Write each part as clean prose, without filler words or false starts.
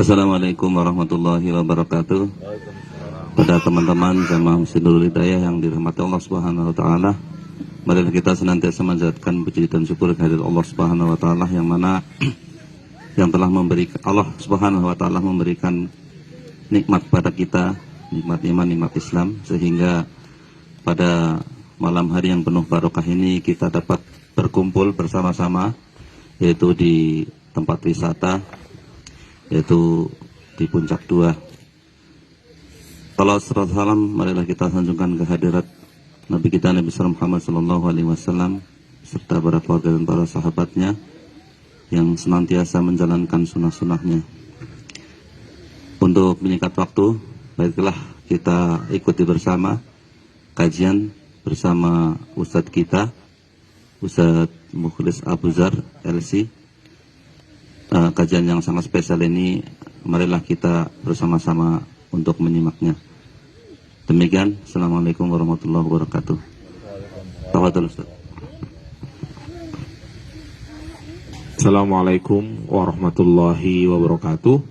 Assalamualaikum warahmatullahi wabarakatuh. Pada teman-teman jamaah Masjidul Hidayah yang dirahmati Allah Subhanahu wa taala, marilah kita senantiasa menjadikan puji dan syukur kehadirat Allah Subhanahu wa taala yang mana yang telah memberikan Allah Subhanahu wa taala memberikan nikmat pada kita, nikmat iman, nikmat Islam, sehingga pada malam hari yang penuh barokah ini kita dapat berkumpul bersama-sama, yaitu di tempat wisata, yaitu di Puncak 2. Salawat salam marilah kita sanjungkan kehadirat Nabi kita Nabi Muhammad SAW serta para keluarga dan para sahabatnya yang senantiasa menjalankan sunnah-sunnahnya. Untuk menyingkat waktu, baiklah kita ikuti bersama kajian bersama Ustadz kita, Ustadz Mukhlis Abu Zar LC. Kajian yang sangat spesial ini, marilah kita bersama-sama untuk menyimaknya. Demikian, Assalamualaikum warahmatullahi wabarakatuh. Tafadhol Ustaz. Assalamualaikum warahmatullahi wabarakatuh.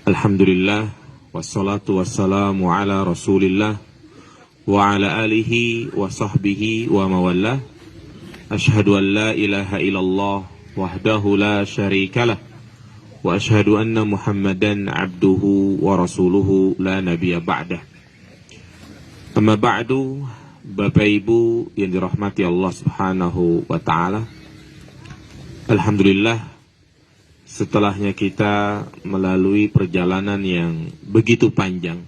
Alhamdulillah, wassalatu wassalamu ala rasulillah wa ala alihi wa sahbihi wa mawallah. Ashhadu an la ilaha illallah wahdahu la syarikalah wa ashhadu anna Muhammadan abduhu wa rasuluhu la nabiyya ba'dah. Amma ba'du, Bapak Ibu yang dirahmati Allah Subhanahu wa taala. Alhamdulillah, setelahnya kita melalui perjalanan yang begitu panjang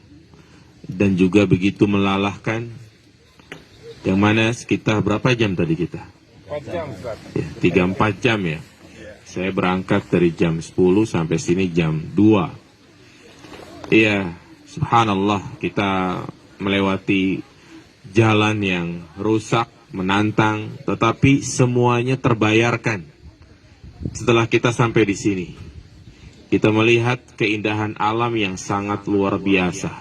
dan juga begitu melelahkan, yang mana sekitar berapa jam tadi kita? 3-4 jam ya. Saya berangkat dari jam 10 sampai sini jam 2. Iya, subhanallah, kita melewati jalan yang rusak, menantang, tetapi semuanya terbayarkan. Setelah kita sampai di sini, kita melihat keindahan alam yang sangat luar biasa,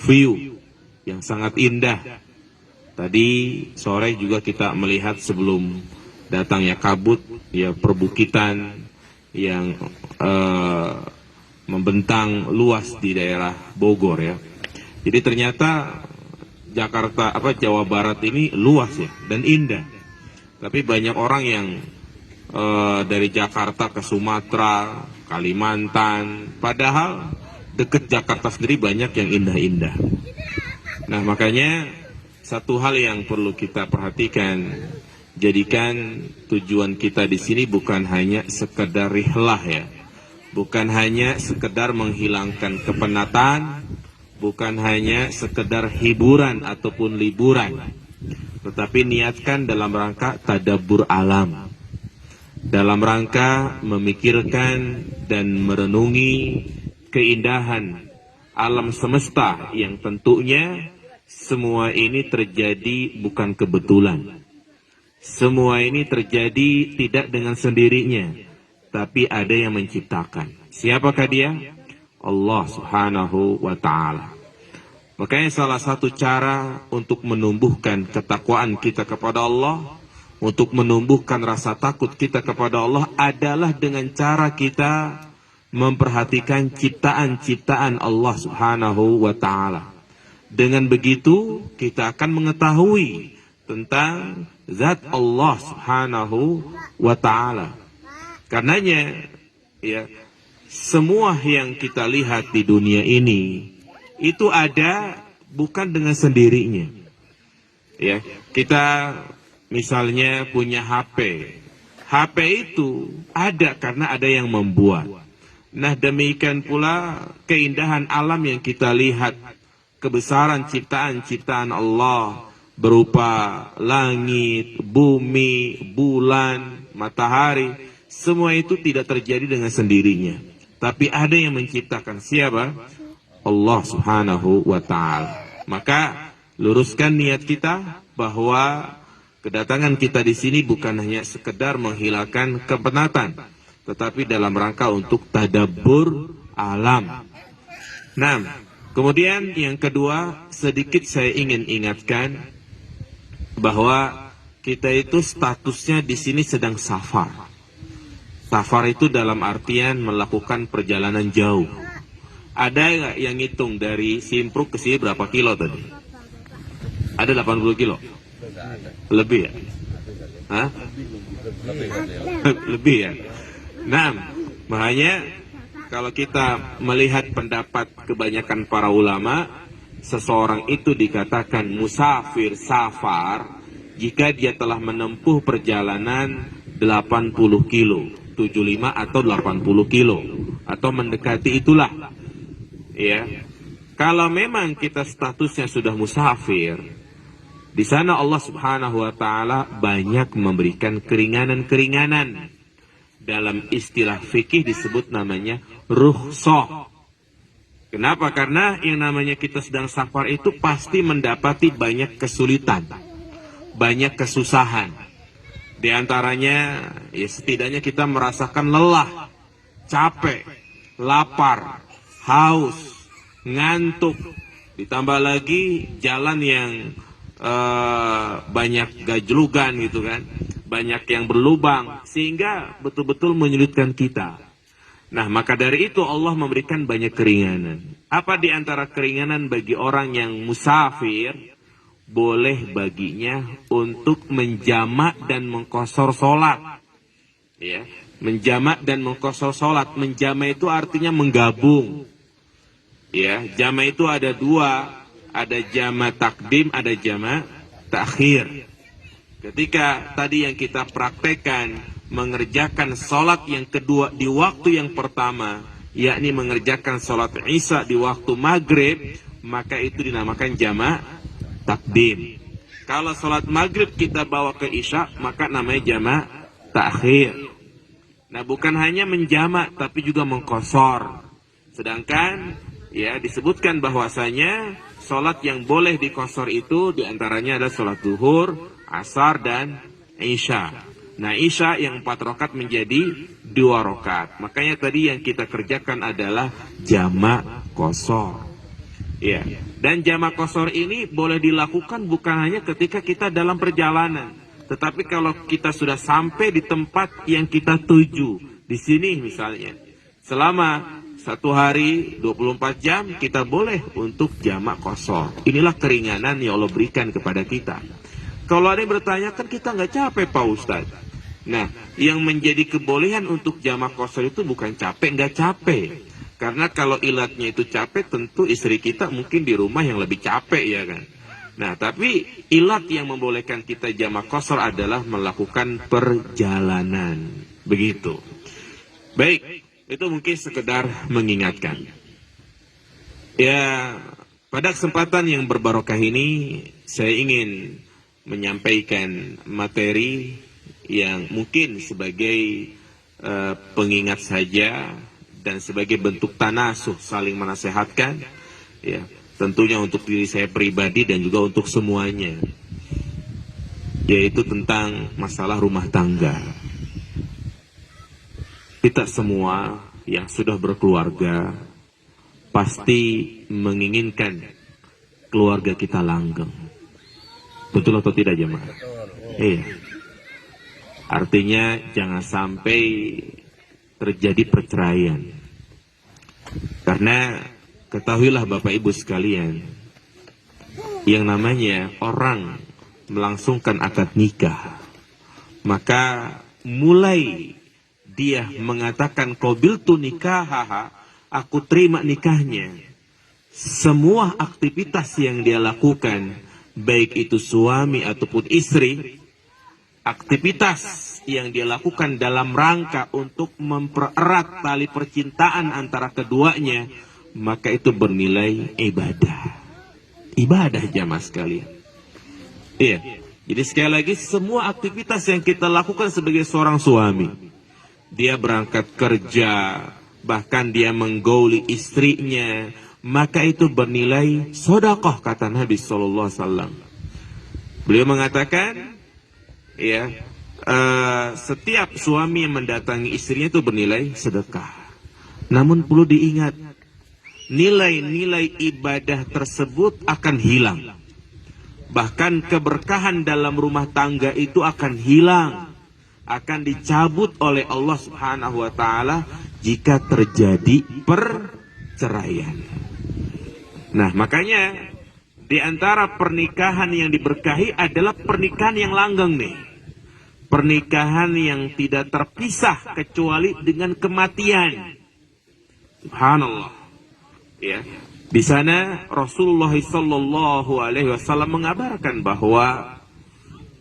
view yang sangat indah. Tadi sore juga kita melihat sebelum datangnya kabut, ya, perbukitan yang membentang luas di daerah Bogor ya. Jadi ternyata Jawa Barat ini luas ya dan indah. Tapi banyak orang yang dari Jakarta ke Sumatera, Kalimantan, padahal dekat Jakarta sendiri banyak yang indah-indah. Nah, makanya satu hal yang perlu kita perhatikan, jadikan tujuan kita di sini bukan hanya sekedar rihlah ya, bukan hanya sekedar menghilangkan kepenatan, bukan hanya sekedar hiburan ataupun liburan, tetapi niatkan dalam rangka tadabbur alam, dalam rangka memikirkan dan merenungi keindahan alam semesta yang tentunya semua ini terjadi bukan kebetulan. Semua ini terjadi tidak dengan sendirinya, tapi ada yang menciptakan. Siapakah dia? Allah Subhanahu wa ta'ala. Makanya salah satu cara untuk menumbuhkan ketakwaan kita kepada Allah, untuk menumbuhkan rasa takut kita kepada Allah adalah dengan cara kita memperhatikan ciptaan-ciptaan Allah Subhanahu wa ta'ala. Dengan begitu kita akan mengetahui tentang zat Allah Subhanahu wa ta'ala. Karenanya ya, semua yang kita lihat di dunia ini itu ada bukan dengan sendirinya. Ya, kita misalnya punya HP. HP itu ada karena ada yang membuat. Nah, demikian pula keindahan alam yang kita lihat, kebesaran ciptaan-ciptaan Allah berupa langit, bumi, bulan, matahari, semua itu tidak terjadi dengan sendirinya. Tapi ada yang menciptakan. Siapa? Allah Subhanahu wa ta'ala. Maka luruskan niat kita bahwa kedatangan kita di sini bukan hanya sekedar menghilangkan kepenatan, tetapi dalam rangka untuk tadabbur alam. Nah, kemudian yang kedua, sedikit saya ingin ingatkan bahwa kita itu statusnya di sini sedang safar. Safar itu dalam artian melakukan perjalanan jauh. Ada nggak yang ngitung dari Simpruk ke sini berapa kilo tadi? Ada 80 kilo? Lebih ya? Hah? Lebih ya? Nah, makanya kalau kita melihat pendapat kebanyakan para ulama, seseorang itu dikatakan musafir safar jika dia telah menempuh perjalanan 80 kilo, 75 atau 80 kilo, atau mendekati itulah. Ya, kalau memang kita statusnya sudah musafir, di sana Allah Subhanahu wa Ta'ala banyak memberikan keringanan-keringanan. Dalam istilah fikih disebut namanya rukhsah. Kenapa? Karena yang namanya kita sedang safar itu pasti mendapati banyak kesulitan, banyak kesusahan. Di antaranya, ya setidaknya kita merasakan lelah, capek, lapar, haus, ngantuk, ditambah lagi jalan yang banyak gajlugan gitu kan, banyak yang berlubang, sehingga betul-betul menyulitkan kita. Nah, maka dari itu Allah memberikan banyak keringanan. Apa di antara keringanan bagi orang yang musafir? Boleh baginya untuk menjamak dan mengqashar sholat. Ya, menjamak dan mengqashar sholat. Menjamak itu artinya menggabung. Ya, jama itu ada dua, ada jama takdim, ada jama takhir. Ketika tadi yang kita praktekkan mengerjakan sholat yang kedua di waktu yang pertama, yakni mengerjakan sholat Isya di waktu maghrib, maka itu dinamakan jama takdim. Kalau sholat maghrib kita bawa ke Isya, maka namanya jama takhir. Nah, bukan hanya menjamak tapi juga mengqashar. Sedangkan ya disebutkan bahwasanya sholat yang boleh diqashar itu diantaranya adalah sholat zuhur, asar, dan isya. Nah, isya yang 4 rakaat menjadi 2 rakaat. Makanya tadi yang kita kerjakan adalah jamak qashar. Ya. Dan jamak qashar ini boleh dilakukan bukan hanya ketika kita dalam perjalanan, tetapi kalau kita sudah sampai di tempat yang kita tuju. Di sini misalnya, selama 1 hari 24 jam kita boleh untuk jamak qashar. Inilah keringanan yang Allah berikan kepada kita. Kalau ada yang bertanya, kan kita nggak capek Pak Ustadz. Nah, yang menjadi kebolehan untuk jamak qashar itu bukan capek, nggak capek. Karena kalau ilatnya itu capek, tentu istri kita mungkin di rumah yang lebih capek ya kan. Nah, tapi ilat yang membolehkan kita jamak qashar adalah melakukan perjalanan. Begitu. Baik, itu mungkin sekedar mengingatkan. Ya, pada kesempatan yang berbarokah ini, saya ingin menyampaikan materi yang mungkin sebagai pengingat saja dan sebagai bentuk tanasuh saling menasehatkan, ya tentunya untuk diri saya pribadi dan juga untuk semuanya, yaitu tentang masalah rumah tangga. Kita semua yang sudah berkeluarga pasti menginginkan keluarga kita langgeng. Betul atau tidak jemaah? Iya. Artinya jangan sampai terjadi perceraian. Karena ketahuilah Bapak Ibu sekalian, yang namanya orang melangsungkan akad nikah, maka mulai dia mengatakan qabiltu nikahaha, aku terima nikahnya, semua aktivitas yang dia lakukan, baik itu suami ataupun istri, aktivitas yang dia lakukan dalam rangka untuk mempererat tali percintaan antara keduanya, maka itu bernilai ibadah. Ibadah jamaah sekalian. Iya. Jadi sekali lagi, semua aktivitas yang kita lakukan sebagai seorang suami, dia berangkat kerja, bahkan dia menggauli istrinya, maka itu bernilai sedekah, kata Nabi SAW. Beliau mengatakan, ya, setiap suami yang mendatangi istrinya itu bernilai sedekah. Namun perlu diingat, nilai-nilai ibadah tersebut akan hilang. Bahkan keberkahan dalam rumah tangga itu akan hilang. akan dicabut oleh Allah Subhanahu wa taala jika terjadi perceraian. Nah, makanya di antara pernikahan yang diberkahi adalah pernikahan yang langgeng nih. Pernikahan yang tidak terpisah kecuali dengan kematian. Subhanallah. Ya. Di sana Rasulullah sallallahu alaihi wasallam mengabarkan bahwa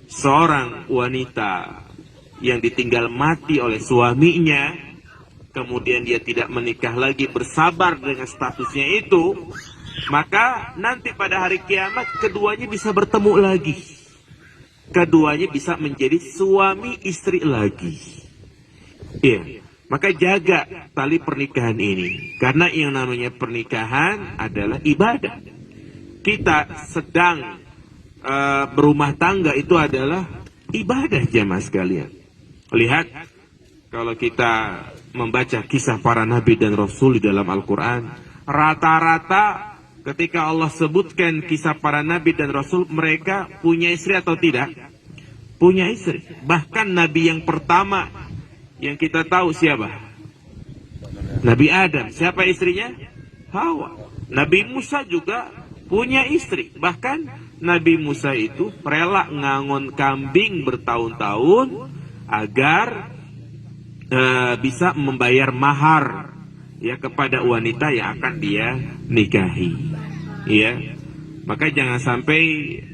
seorang wanita yang ditinggal mati oleh suaminya, kemudian dia tidak menikah lagi, bersabar dengan statusnya itu, maka nanti pada hari kiamat keduanya bisa bertemu lagi. Keduanya bisa menjadi suami istri lagi. Iya. Maka jaga tali pernikahan ini. Karena yang namanya pernikahan adalah ibadah. Kita sedang berumah tangga itu adalah ibadah, jemaah sekalian. Lihat, kalau kita membaca kisah para nabi dan rasul di dalam Al-Quran, rata-rata ketika Allah sebutkan kisah para nabi dan rasul, mereka punya istri atau tidak? Punya istri. Bahkan nabi yang pertama yang kita tahu siapa? Nabi Adam. Siapa istrinya? Hawa. Nabi Musa juga punya istri. Bahkan Nabi Musa itu rela ngangon kambing bertahun-tahun agar bisa membayar mahar ya kepada wanita yang akan dia nikahi. Ya. Maka jangan sampai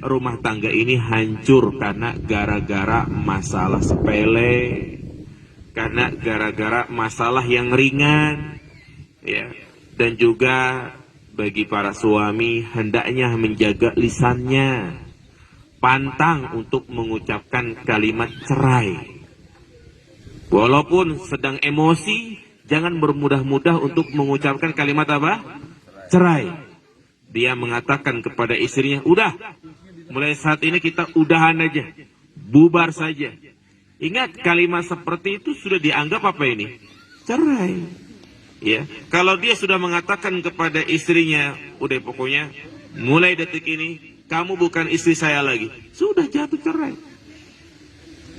rumah tangga ini hancur karena gara-gara masalah sepele. Karena gara-gara masalah yang ringan, ya. Dan juga bagi para suami hendaknya menjaga lisannya, pantang untuk mengucapkan kalimat cerai. Walaupun sedang emosi, jangan bermudah-mudah untuk mengucapkan kalimat apa? Cerai. Dia mengatakan kepada istrinya, udah, mulai saat ini kita udahan aja, bubar saja. Ingat, kalimat seperti itu sudah dianggap apa ini? Cerai. Ya, kalau dia sudah mengatakan kepada istrinya, udah pokoknya mulai detik ini kamu bukan istri saya lagi, sudah jatuh cerai.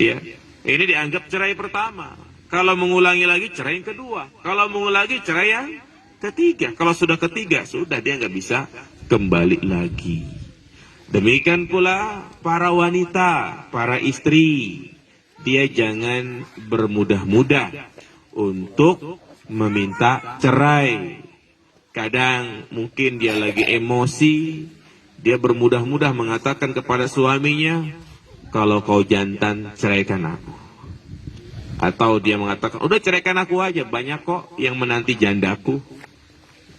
Ya, ini dianggap cerai pertama. Kalau mengulangi lagi cerai yang kedua. Kalau mengulangi cerai yang ketiga. Kalau sudah ketiga, sudah dia nggak bisa kembali lagi. Demikian pula para wanita, para istri. Dia jangan bermudah-mudah untuk meminta cerai. Kadang mungkin dia lagi emosi, dia bermudah-mudah mengatakan kepada suaminya, kalau kau jantan, ceraikan aku. Atau dia mengatakan, udah ceraikan aku aja, banyak kok yang menanti jandaku.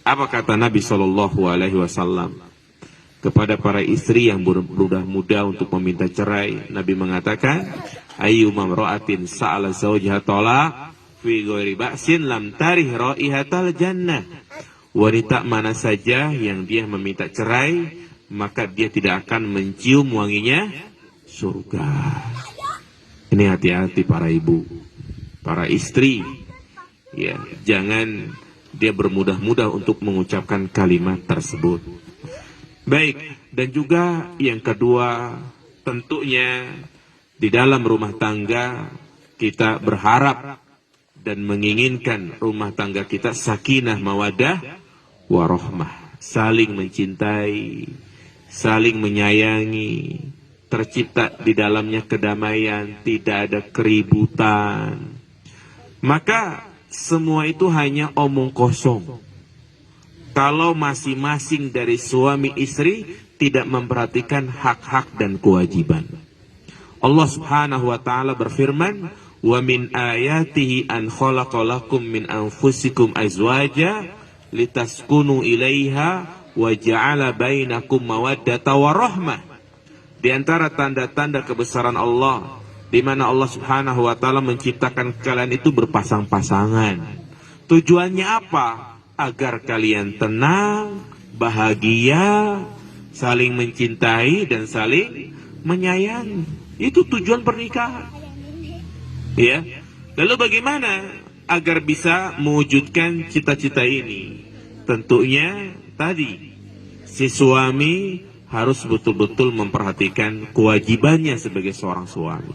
Apa kata Nabi SAW kepada para istri yang bermudah-mudah untuk meminta cerai? Nabi mengatakan, ayyuma imra'atin sa'ala zawjaha talaq fi ghairi ba'sin lam tarih raihatal jannah. Wanita mana saja yang dia meminta cerai, maka dia tidak akan mencium wanginya surga. Ini hati-hati para ibu, para istri. Ya, jangan dia bermudah-mudah untuk mengucapkan kalimat tersebut. Baik, dan juga yang kedua, tentunya di dalam rumah tangga kita berharap dan menginginkan rumah tangga kita sakinah mawaddah warahmah, saling mencintai, saling menyayangi, tercipta di dalamnya kedamaian, tidak ada keributan. Maka semua itu hanya omong kosong kalau masing-masing dari suami istri tidak memperhatikan hak-hak dan kewajiban. Allah Subhanahu wa taala berfirman, "Wa min ayatihi an khalaqalakum min anfusikum azwaja litaskunu ilaiha wa ja'ala bainakum mawaddata warahmah." Di antara tanda-tanda kebesaran Allah, di mana Allah Subhanahu wa taala menciptakan kalian itu berpasang-pasangan. Tujuannya apa? Agar kalian tenang, bahagia, saling mencintai dan saling menyayangi. Itu tujuan pernikahan. Ya. Lalu bagaimana agar bisa mewujudkan cita-cita ini? Tentunya tadi si suami harus betul-betul memperhatikan kewajibannya sebagai seorang suami.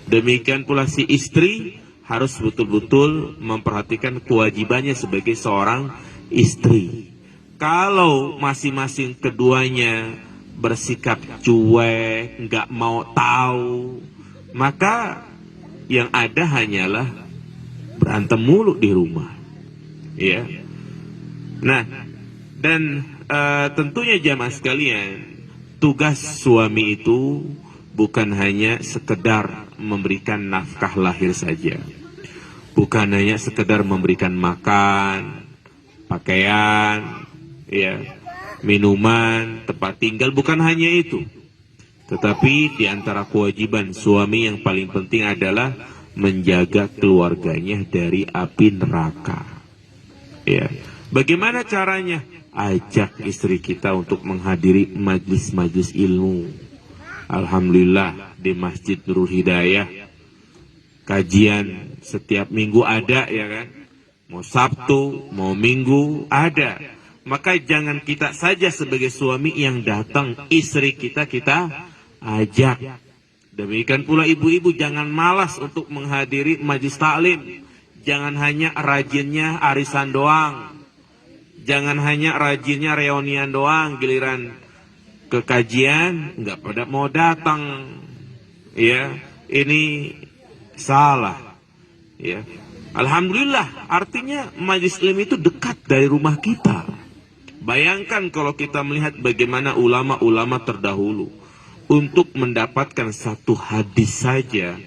Demikian pula si istri harus betul-betul memperhatikan kewajibannya sebagai seorang istri. Kalau masing-masing keduanya bersikap cuek, nggak mau tahu, maka yang ada hanyalah berantem mulu di rumah. Ya. Nah, dan tentunya jamaah sekalian, tugas suami itu bukan hanya sekedar memberikan nafkah lahir saja. Bukan hanya sekedar memberikan makan, pakaian, ya, minuman, tempat tinggal, bukan hanya itu. Tetapi di antara kewajiban suami yang paling penting adalah menjaga keluarganya dari api neraka. Ya. Bagaimana caranya? Ajak istri kita untuk menghadiri majlis-majlis ilmu. Alhamdulillah di Masjid Nurul Hidayah kajian setiap minggu ada, ya kan? Mau Sabtu, mau Minggu ada. Maka jangan kita saja sebagai suami yang datang, istri kita ajak. Demikian pula ibu-ibu jangan malas untuk menghadiri majlis taklim. Jangan hanya rajinnya arisan doang. Jangan hanya rajinnya reunian doang, giliran ke kajian nggak pada mau datang. Ya, ini salah. Ya. Alhamdulillah, artinya majlis ilmu itu dekat dari rumah kita. Bayangkan kalau kita melihat bagaimana ulama-ulama terdahulu untuk mendapatkan satu hadis saja,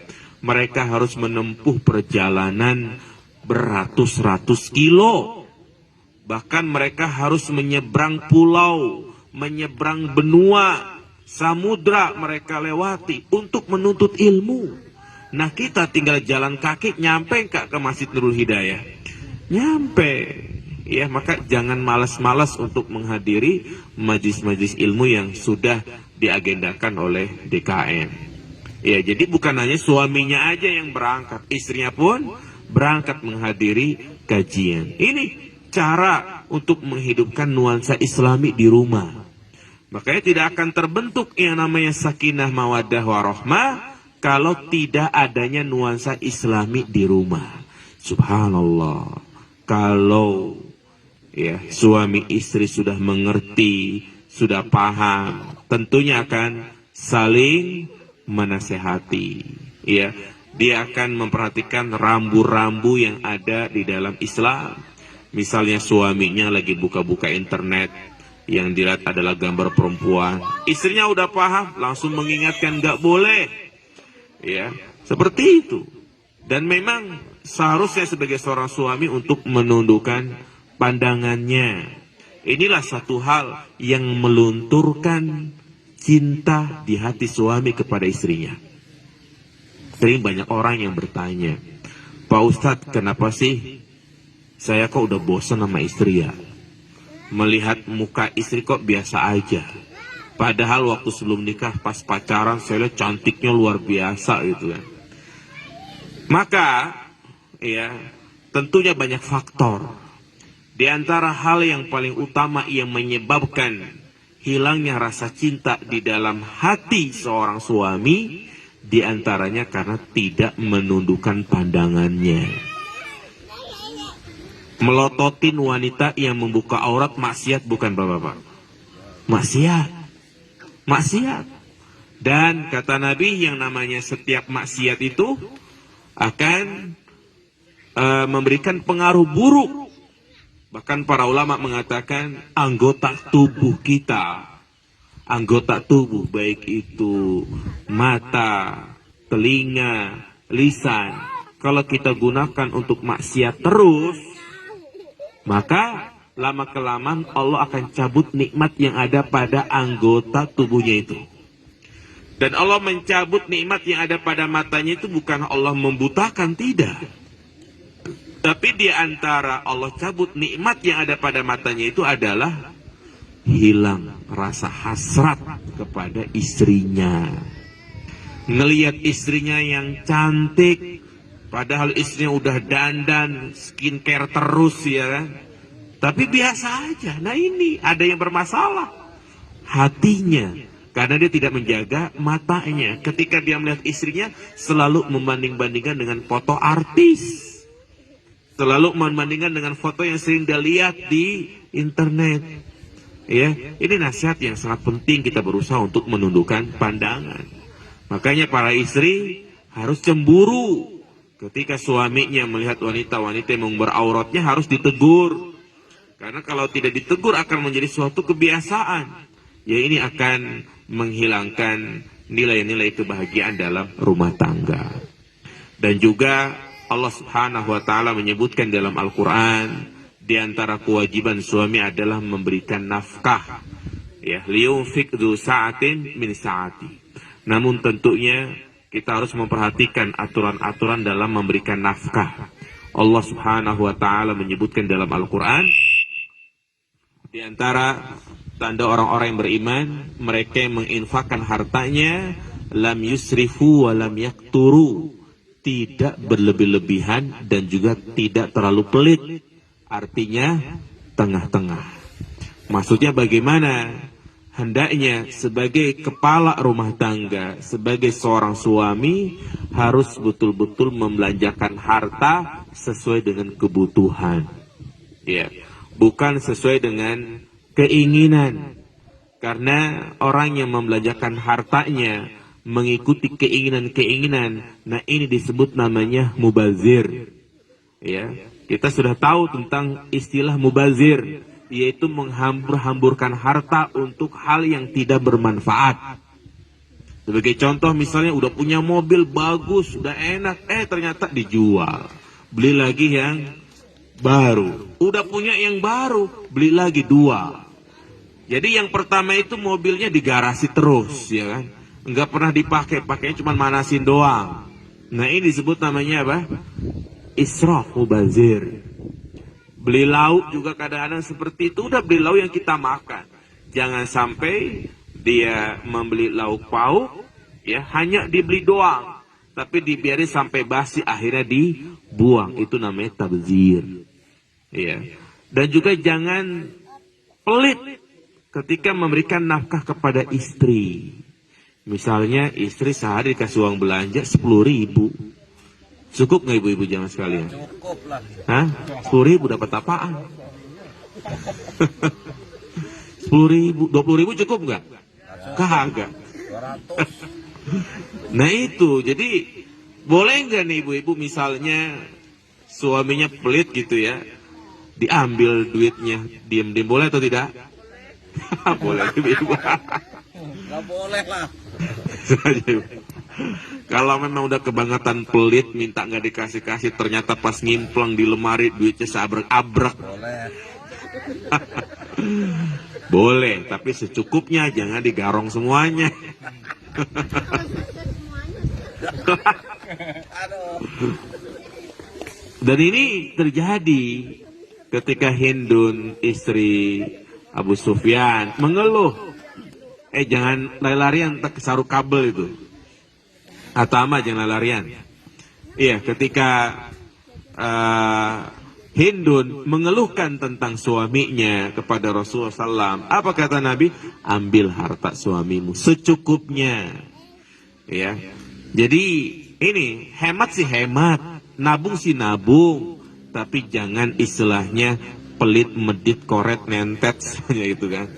mereka harus menempuh perjalanan beratus-ratus kilo. Bahkan mereka harus menyeberang pulau, menyeberang benua, samudra mereka lewati untuk menuntut ilmu. Nah kita tinggal jalan kaki, nyampe nggak ke Masjid Nurul Hidayah? Nyampe. Ya, maka jangan malas-malas untuk menghadiri majlis-majlis ilmu yang sudah diagendakan oleh DKM. Ya, jadi bukan hanya suaminya aja yang berangkat, istrinya pun berangkat menghadiri kajian. Ini cara untuk menghidupkan nuansa Islami di rumah. Makanya tidak akan terbentuk yang namanya sakinah mawaddah warahmah kalau tidak adanya nuansa Islami di rumah. Subhanallah. Kalau ya suami istri sudah mengerti, sudah paham, tentunya akan saling menasehati. Ya, dia akan memperhatikan rambu-rambu yang ada di dalam Islam. Misalnya suaminya lagi buka-buka internet, yang dilihat adalah gambar perempuan, istrinya udah paham, langsung mengingatkan nggak boleh. Ya, seperti itu. Dan memang seharusnya sebagai seorang suami untuk menundukkan pandangannya. Inilah satu hal yang melunturkan cinta di hati suami kepada istrinya. Sering banyak orang yang bertanya, Pak Ustadz, kenapa sih saya kok udah bosan sama istri ya? Melihat muka istri kok biasa aja. Padahal waktu sebelum nikah, pas pacaran, saya lihat cantiknya luar biasa gitu kan. Maka, ya, tentunya banyak faktor. Di antara hal yang paling utama yang menyebabkan hilangnya rasa cinta di dalam hati seorang suami, di antaranya karena tidak menundukkan pandangannya. Melototin wanita yang membuka aurat maksiat bukan bapak-bapak? Maksiat. Maksiat. Dan kata Nabi yang namanya setiap maksiat itu akan memberikan pengaruh buruk. Bahkan para ulama mengatakan anggota tubuh kita, anggota tubuh baik itu mata, telinga, lisan, kalau kita gunakan untuk maksiat terus, maka lama-kelamaan Allah akan cabut nikmat yang ada pada anggota tubuhnya itu. Dan Allah mencabut nikmat yang ada pada matanya itu bukan Allah membutakan, tidak. Tapi di antara Allah cabut nikmat yang ada pada matanya itu adalah hilang rasa hasrat kepada istrinya. Ngelihat istrinya yang cantik, padahal istrinya udah dandan, skincare terus ya kan. Tapi biasa aja. Nah ini ada yang bermasalah. Hatinya Karena dia tidak menjaga matanya. Ketika dia melihat istrinya, selalu membanding-bandingkan dengan foto artis. Selalu membandingkan dengan foto yang sering dia lihat di internet. Ya, ini nasihat yang sangat penting, kita berusaha untuk menundukkan pandangan. Makanya para istri harus cemburu ketika suaminya melihat wanita-wanita yang mengumbar auratnya, harus ditegur. Karena kalau tidak ditegur akan menjadi suatu kebiasaan. Ya, ini akan menghilangkan nilai-nilai kebahagiaan dalam rumah tangga. Dan juga Allah Subhanahu wa taala menyebutkan dalam Al-Qur'an, di antara kewajiban suami adalah memberikan nafkah. Ya, liyunfik dzu sa'atin min sa'ati. Namun tentunya kita harus memperhatikan aturan-aturan dalam memberikan nafkah. Allah Subhanahu wa taala menyebutkan dalam Al-Qur'an, di antara tanda orang-orang yang beriman, mereka yang menginfakkan hartanya lam yusrifu wa lam yakturu, tidak berlebih-lebihan dan juga tidak terlalu pelit. Artinya tengah-tengah. Maksudnya bagaimana? Hendaknya sebagai kepala rumah tangga, sebagai seorang suami, harus betul-betul membelanjakan harta sesuai dengan kebutuhan. Ya, bukan sesuai dengan keinginan. Karena orang yang membelanjakan hartanya mengikuti keinginan-keinginan, nah ini disebut namanya mubazir. Ya, kita sudah tahu tentang istilah mubazir, yaitu menghambur-hamburkan harta untuk hal yang tidak bermanfaat. Sebagai contoh misalnya udah punya mobil bagus, udah enak, ternyata dijual. Beli lagi yang baru. Udah punya yang baru, beli lagi dua. Jadi yang pertama itu mobilnya di garasi terus, ya kan? Enggak pernah dipakai, pakainya cuma manasin doang. Nah ini disebut namanya apa? Israf, mubazir. Beli lauk juga kadang-kadang seperti itu, udah beli lauk yang kita makan. Jangan sampai dia membeli lauk pauk, ya hanya dibeli doang, tapi dibiarin sampai basi, akhirnya dibuang. Itu namanya tabzir. Ya. Dan juga jangan pelit ketika memberikan nafkah kepada istri. Misalnya istri sehari dikasih uang belanja 10.000. Cukup nggak ibu-ibu jangan sekalian? Cukup lah. Hah? 10.000 dapat apaan? 10.000, 20.000 cukup nggak? Kagak. 200. Nah itu, jadi boleh nggak nih ibu-ibu misalnya suaminya pelit gitu ya, diambil duitnya, diem-diem, boleh atau tidak? Boleh ibu-ibu. Nggak boleh lah. Kalau memang udah kebangetan pelit, minta nggak dikasih-kasih, ternyata pas ngimplang di lemari duitnya seabrek-abrek. Boleh. Boleh, tapi secukupnya, jangan digarong semuanya. Dan ini terjadi ketika Hindun, istri Abu Sufyan, mengeluh. Jangan lari-larian, tak kesaruk kabel itu. Atama jangan larian. Iya, ketika Hindun mengeluhkan tentang suaminya kepada Rasulullah SAW, apa kata Nabi? Ambil harta suamimu secukupnya. Ya, jadi ini hemat sih hemat, nabung sih nabung, tapi jangan istilahnya pelit, medit, koret, nentet, semuanya gitu kan.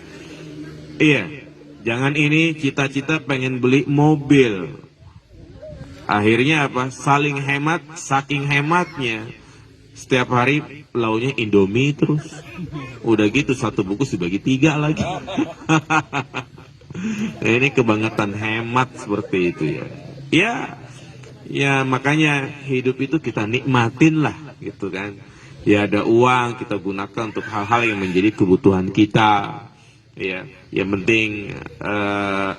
Iya, jangan ini cita-cita pengen beli mobil. Akhirnya apa? Saling hemat, saking hematnya setiap hari launya Indomie terus. Udah gitu satu bungkus dibagi 3 lagi. Ini kebangetan hemat seperti itu ya. Ya makanya hidup itu kita nikmatin lah gitu kan. Ya ada uang kita gunakan untuk hal-hal yang menjadi kebutuhan kita. Ya, yang penting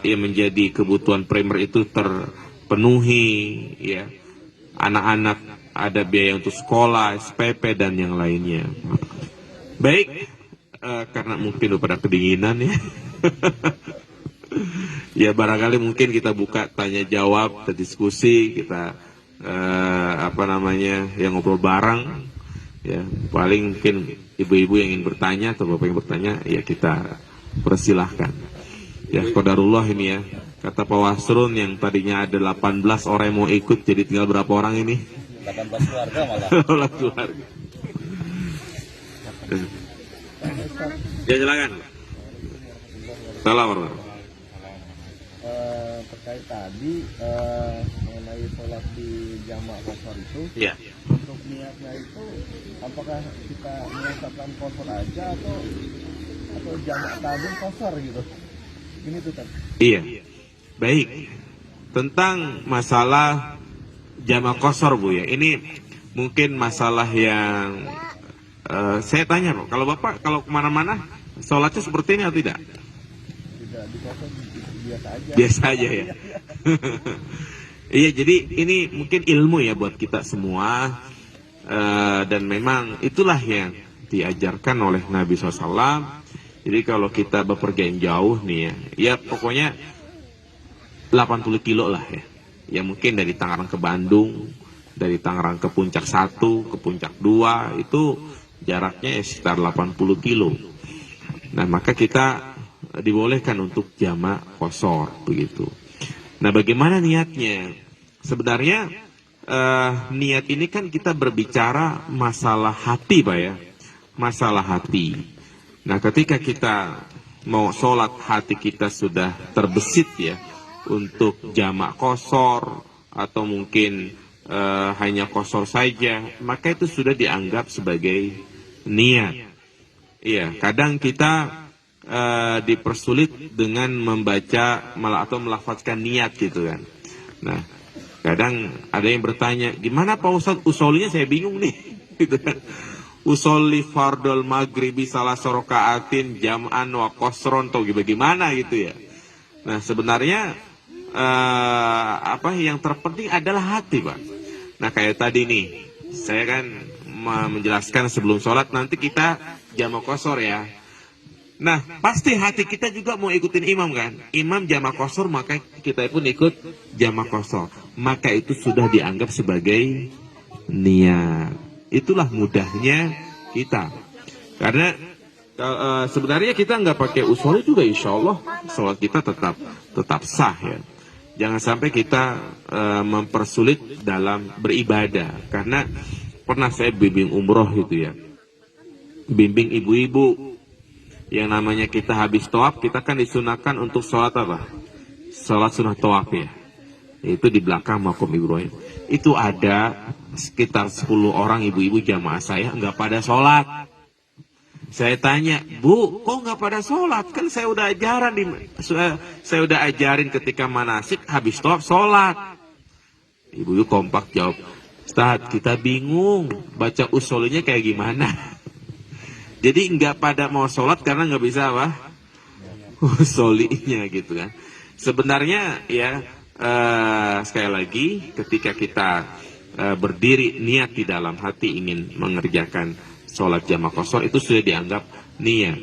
yang menjadi kebutuhan primer itu terpenuhi, ya. Anak-anak ada biaya untuk sekolah, SPP dan yang lainnya. Baik, karena mungkin udah pada kedinginan ya. Ya barangkali mungkin kita buka tanya jawab, kita diskusi, kita yang ngobrol bareng. Ya, paling mungkin ibu-ibu yang ingin bertanya atau bapak yang bertanya, ya kita persilahkan. Ya, qadarullah ini ya. Kata Pak Wasrun yang tadinya ada 18 orang yang mau ikut, jadi tinggal berapa orang ini? 18 keluarga malah. Olah keluarga. Ya silakan. Salam warahmatullahi. Terkait tadi mengenai sholat di jamak kosor itu, Ya. untuk niatnya itu apakah kita mengucapkan kosor aja atau jamak tabung kosor gitu? Ini tuh kan. Iya. Baik. Tentang masalah jamak kosor Bu ya. Ini mungkin masalah yang saya tanya Pak, kalau Bapak kalau kemana-mana sholatnya seperti ini atau tidak? Tidak di kosor, biasa aja. Biasa aja ya. Iya, jadi ini mungkin ilmu ya buat kita semua. Dan memang itulah yang diajarkan oleh Nabi SAW. Jadi kalau kita bepergian jauh nih ya pokoknya 80 kilo lah ya. Ya mungkin dari Tangerang ke Bandung, dari Tangerang ke Puncak 1, ke Puncak 2, itu jaraknya sekitar 80 kilo. Nah maka kita dibolehkan untuk jamak kosor begitu. Nah bagaimana niatnya? Sebenarnya niat ini kan kita berbicara masalah hati Pak ya. Masalah hati. Nah ketika kita mau sholat hati kita sudah terbesit ya untuk jamak kosor atau mungkin hanya kosor saja, maka itu sudah dianggap sebagai niat. Iya, kadang kita dipersulit dengan membaca atau melafazkan niat gitu kan. Nah, kadang ada yang bertanya, gimana Pak Ustadz usolnya saya bingung nih, gitu kan. Usolli fardol maghribi salah sorokaatin jam'an wa kosron atau bagaimana gitu ya. Nah sebenarnya apa yang terpenting adalah hati Pak. Nah kayak tadi nih, saya kan menjelaskan sebelum sholat nanti kita jamak kosor ya. Nah pasti hati kita juga mau ikutin imam kan. Imam jamak kosor maka kita pun ikut jamak kosor. Maka itu sudah dianggap sebagai niat. Itulah mudahnya kita. Karena sebenarnya kita nggak pakai usul juga insya Allah sholat kita tetap sah ya. Jangan sampai kita mempersulit dalam beribadah. Karena pernah saya bimbing umroh gitu ya. Bimbing ibu-ibu. Yang namanya kita habis tawaf, kita kan disunahkan untuk sholat apa? Sholat sunnah tawaf ya. Itu di belakang makom Ibrahim. Itu ada sekitar 10 orang ibu-ibu jamaah saya nggak pada sholat. Saya tanya, Bu, kok nggak pada sholat? Kan saya udah ajarin ketika manasik habis tawaf sholat. Ibu-ibu kompak jawab, Ustaz, kita bingung baca usulnya kayak gimana. Jadi nggak pada mau sholat karena nggak bisa apa? Usulinya gitu kan. Sebenarnya ya sekali lagi ketika kita berdiri niat di dalam hati ingin mengerjakan sholat jamak kosor itu sudah dianggap niat.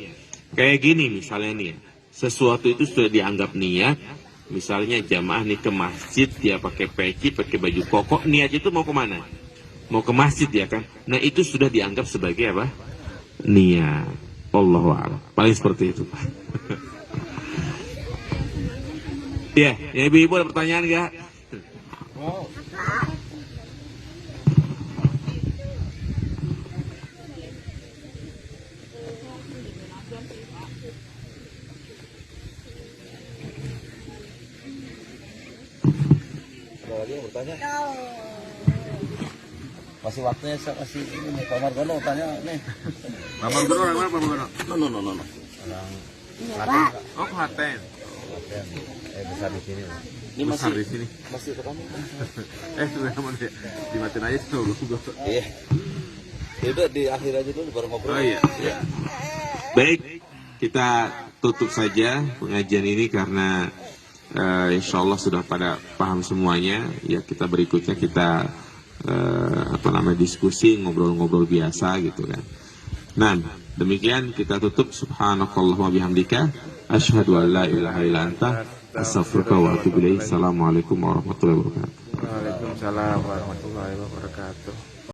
Kayak gini misalnya nih, sesuatu itu sudah dianggap niat. Misalnya jamaah nih ke masjid, dia pakai peci, pakai baju koko, niat itu mau kemana? Mau ke masjid ya kan? Nah itu sudah dianggap sebagai apa? Niat. Wallahu a'lam. Paling seperti itu. Ya, ibu-ibu ada pertanyaan nggak? Wow. Ada lagi yang bertanya? Masih waktunya saya kasih ini Pak Margono tanya nih. Pak Margono orang mana Pak Margono? No. Klaten. Oh Klaten. Besar di sini. Ini masih di sini. Masih rekaman. Sudah mana ya? Dimatiin aja dulu. Iya. Ya udah di akhir aja dulu baru ngobrol. Oh iya. Baik, kita tutup saja pengajian ini karena insya Allah sudah pada paham semuanya. Ya kita berikutnya kita diskusi ngobrol-ngobrol biasa gitu kan. Nah demikian kita tutup. Subhanakallahumma bihamdika asyhadu an la ilaha illa anta astaghfiruka wa atubu ilaik. Assalamualaikum warahmatullahi wabarakatuh. Waalaikumsalam warahmatullahi wabarakatuh.